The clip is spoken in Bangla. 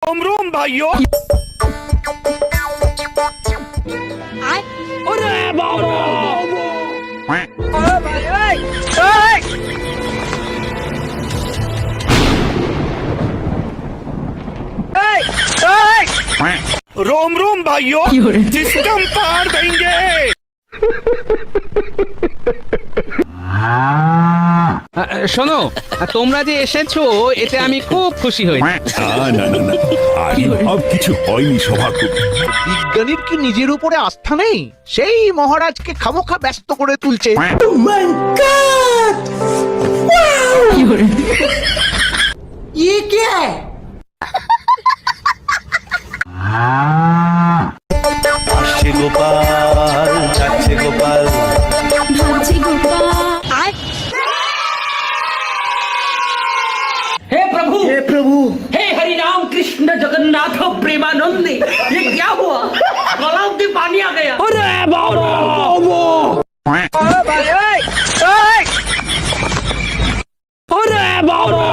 रोम रोम भाइयों। अरे बाबा रोम रोम भाइयों, सिस्टम पार देंगे। শোনো, তোমরা যে এসেছো এতে আমি খুব খুশি হয়েছি। না না না না, আরে সব কিছু হয়নি সভাকবি। বিজ্ঞানীর কি নিজের উপরে আস্থা নেই? সেই মহারাজকে খামোখা ব্যস্ত করে তুলছে। আসছে গোপাল, যাচ্ছে গোপাল, ভাবছি গোপাল। हे प्रभु हे हरि राम कृष्ण जगन्नाथ प्रेमानंदी, ये क्या हुआ? गलाव में पानी आ गया। अरे बाबा अरे बाबा